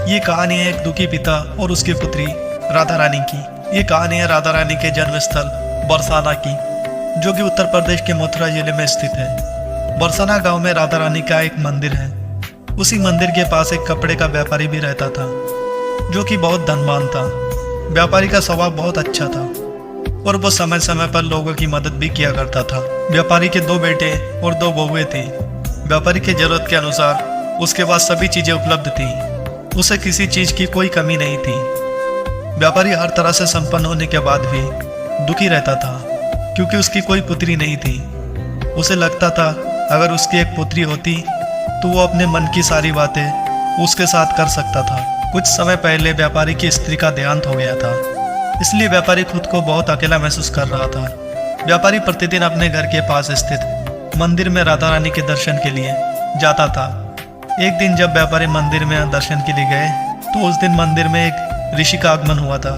ये कहानी है एक दुखी पिता और उसकी पुत्री राधा रानी की। ये कहानी है राधा रानी के जन्म स्थल बरसाना की, जो कि उत्तर प्रदेश के मथुरा जिले में स्थित है। बरसाना गांव में राधा रानी का एक मंदिर है। उसी मंदिर के पास एक कपड़े का व्यापारी भी रहता था, जो कि बहुत धनवान था। व्यापारी का स्वभाव बहुत अच्छा था और वो समय समय पर लोगों की मदद भी किया करता था। व्यापारी के 2 बेटे और 2 बहुएं थी। व्यापारी की जरूरत के अनुसार उसके पास सभी चीजें उपलब्ध थी। उसे किसी चीज की कोई कमी नहीं थी। व्यापारी हर तरह से संपन्न होने के बाद भी दुखी रहता था, क्योंकि उसकी कोई पुत्री नहीं थी। उसे लगता था अगर उसकी एक पुत्री होती तो वो अपने मन की सारी बातें उसके साथ कर सकता था। कुछ समय पहले व्यापारी की स्त्री का देहांत हो गया था, इसलिए व्यापारी खुद को बहुत अकेला महसूस कर रहा था। व्यापारी प्रतिदिन अपने घर के पास स्थित मंदिर में राधा रानी के दर्शन के लिए जाता था। एक दिन जब व्यापारी मंदिर में दर्शन के लिए गए तो उस दिन मंदिर में एक ऋषि का आगमन हुआ था।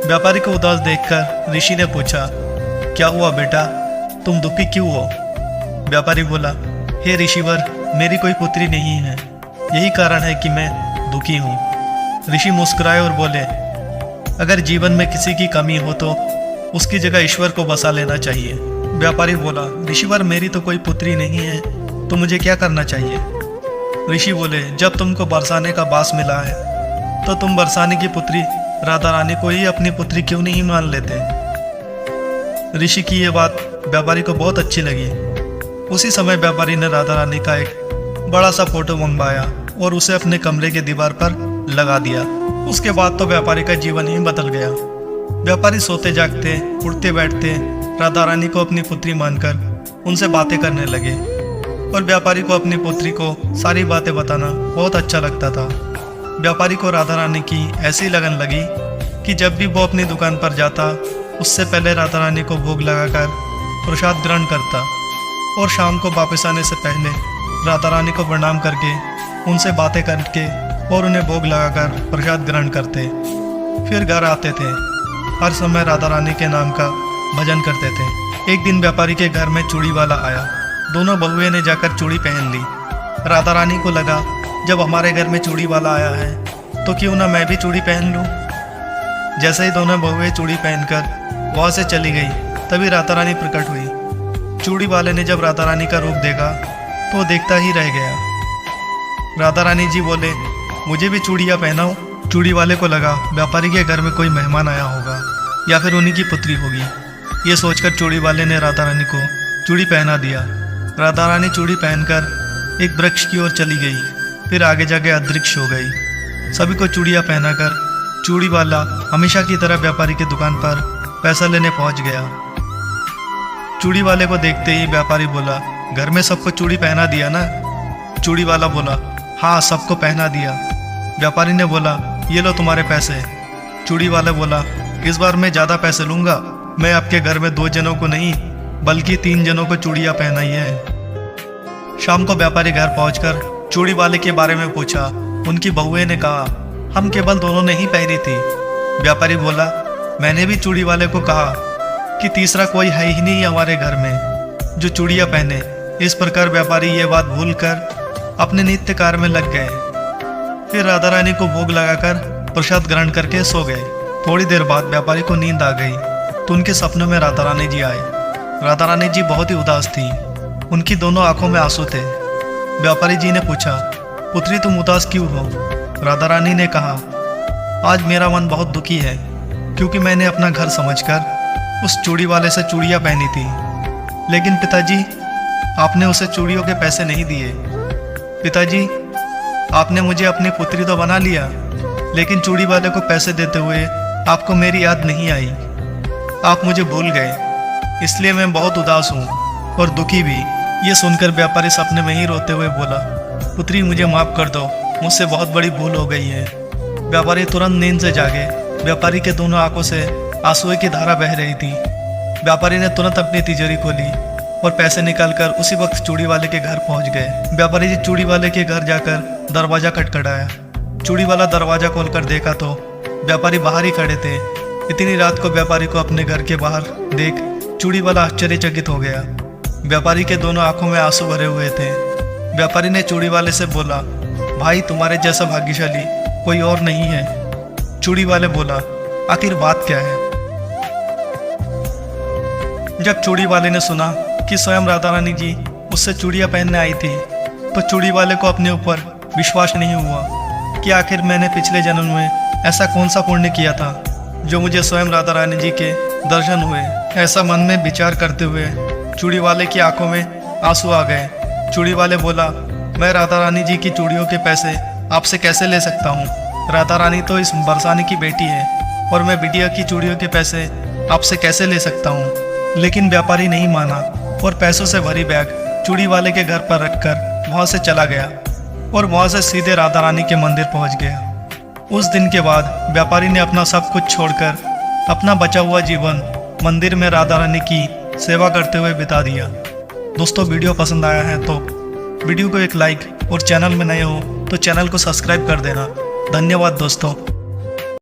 व्यापारी को उदास देखकर ऋषि ने पूछा, क्या हुआ बेटा, तुम दुखी क्यों हो? व्यापारी बोला, हे ऋषिवर, मेरी कोई पुत्री नहीं है, यही कारण है कि मैं दुखी हूँ। ऋषि मुस्कुराए और बोले, अगर जीवन में किसी की कमी हो तो उसकी जगह ईश्वर को बसा लेना चाहिए। व्यापारी बोला, ऋषिवर, मेरी तो कोई पुत्री नहीं है, तो मुझे क्या करना चाहिए? ऋषि बोले, जब तुमको बरसाने का बास मिला है तो तुम बरसाने की पुत्री राधा रानी को ही अपनी पुत्री क्यों नहीं मान लेते? ऋषि की ये बात व्यापारी को बहुत अच्छी लगी। उसी समय व्यापारी ने राधा रानी का एक बड़ा सा फोटो मंगवाया और उसे अपने कमरे के दीवार पर लगा दिया। उसके बाद तो व्यापारी का जीवन ही बदल गया। व्यापारी सोते जागते, उठते बैठते राधा रानी को अपनी पुत्री मानकर उनसे बातें करने लगे और व्यापारी को अपनी पुत्री को सारी बातें बताना बहुत अच्छा लगता था। व्यापारी को राधा रानी की ऐसी लगन लगी कि जब भी वो अपनी दुकान पर जाता, उससे पहले राधा रानी को भोग लगाकर प्रसाद ग्रहण करता और शाम को वापस आने से पहले राधा रानी को प्रणाम करके उनसे बातें करके और उन्हें भोग लगाकर प्रसाद ग्रहण करते। फिर घर आते थे। हर समय राधा रानी के नाम का भजन करते थे। एक दिन व्यापारी के घर में चूड़ी वाला आया। दोनों बहुएं ने जाकर चूड़ी पहन ली। राधा रानी को लगा, जब हमारे घर में चूड़ी वाला आया है तो क्यों ना मैं भी चूड़ी पहन लूं। जैसे ही दोनों बहुएं चूड़ी पहनकर वहां से चली गई, तभी राधा रानी प्रकट हुई। चूड़ी वाले ने जब राधा रानी का रूप देखा तो वो देखता ही रह गया। राधा रानी जी बोले, मुझे भी चूड़ियाँ पहनाओ। चूड़ी वाले को लगा व्यापारी के घर में कोई मेहमान आया होगा या फिर उन्हीं की पुत्री होगी। ये सोचकर चूड़ी वाले ने राधा रानी को चूड़ी पहना दिया। राधा रानी चूड़ी पहनकर एक वृक्ष की ओर चली गई, फिर आगे जाके अदृश्य हो गई। सभी को चूड़ियाँ पहनाकर चूड़ी वाला हमेशा की तरह व्यापारी की दुकान पर पैसा लेने पहुंच गया। चूड़ी वाले को देखते ही व्यापारी बोला, घर में सबको चूड़ी पहना दिया ना? चूड़ी वाला बोला, हाँ, सबको पहना दिया। व्यापारी ने बोला, ये लो तुम्हारे पैसे। चूड़ी वाला बोला, इस बार मैं ज़्यादा पैसे लूँगा। मैं आपके घर में 2 जनों को नहीं बल्कि 3 जनों को चूड़ियाँ पहनाई है। शाम को व्यापारी घर पहुंचकर चूड़ी वाले के बारे में पूछा। उनकी बहुएं ने कहा, हम केवल दोनों ने ही पहनी थी। व्यापारी बोला, मैंने भी चूड़ी वाले को कहा कि तीसरा कोई है ही नहीं हमारे घर में जो चूड़ियाँ पहने। इस प्रकार व्यापारी ये बात भूल कर अपने नित्य कार्य में लग गए। फिर राधा रानी को भोग लगाकर प्रसाद ग्रहण करके सो गए। थोड़ी देर बाद व्यापारी को नींद आ गई तो उनके सपनों में राधा रानी जी आए। राधा रानी जी बहुत ही उदास थी। उनकी दोनों आंखों में आंसू थे। व्यापारी जी ने पूछा, पुत्री तुम उदास क्यों हो? राधा रानी ने कहा, आज मेरा मन बहुत दुखी है, क्योंकि मैंने अपना घर समझकर उस चूड़ी वाले से चूड़ियाँ पहनी थी, लेकिन पिताजी आपने उसे चूड़ियों के पैसे नहीं दिए। पिताजी, आपने मुझे अपनी पुत्री तो बना लिया, लेकिन चूड़ी वाले को पैसे देते हुए आपको मेरी याद नहीं आई। आप मुझे भूल गए, इसलिए मैं बहुत उदास हूँ और दुखी भी। ये सुनकर व्यापारी सपने में ही रोते हुए बोला, पुत्री मुझे माफ़ कर दो, मुझसे बहुत बड़ी भूल हो गई है। व्यापारी तुरंत नींद से जागे। व्यापारी के दोनों आंखों से आंसुओं की धारा बह रही थी। व्यापारी ने तुरंत अपनी तिजोरी खोली और पैसे निकालकर उसी वक्त चूड़ी वाले के घर पहुंच गए। व्यापारी जी चूड़ी वाले के घर जाकर दरवाजा खटखटाया। चूड़ी वाला दरवाजा खोलकर देखा तो व्यापारी बाहर ही खड़े थे। इतनी रात को व्यापारी को अपने घर के बाहर देख चूड़ी वाला आश्चर्यचकित हो गया। व्यापारी के दोनों आंखों में आंसू भरे हुए थे। व्यापारी ने चूड़ी वाले से बोला, भाई तुम्हारे जैसा भाग्यशाली कोई और नहीं है। चूड़ी वाले बोला, आखिर बात क्या है? जब चूड़ी वाले ने सुना कि स्वयं राधा रानी जी उससे चूड़ियाँ पहनने आई थी, तो चूड़ी वाले को अपने ऊपर विश्वास नहीं हुआ कि आखिर मैंने पिछले जन्म में ऐसा कौन सा पुण्य किया था जो मुझे स्वयं राधा रानी जी के दर्शन हुए। ऐसा मन में विचार करते हुए चूड़ी वाले की आंखों में आंसू आ गए। चूड़ी वाले बोला, मैं राधा रानी जी की चूड़ियों के पैसे आपसे कैसे ले सकता हूँ? राधा रानी तो इस बरसाने की बेटी है और मैं बिटिया की चूड़ियों के पैसे आपसे कैसे ले सकता हूँ? लेकिन व्यापारी नहीं माना और पैसों से भरी बैग चूड़ी वाले के घर पर रखकर वहाँ से चला गया और वहाँ से सीधे राधा रानी के मंदिर पहुँच गया। उस दिन के बाद व्यापारी ने अपना सब कुछ छोड़कर अपना बचा हुआ जीवन मंदिर में राधा रानी की सेवा करते हुए बिता दिया। दोस्तों, वीडियो पसंद आया है तो वीडियो को एक लाइक और चैनल में नए हो तो चैनल को सब्सक्राइब कर देना। धन्यवाद दोस्तों।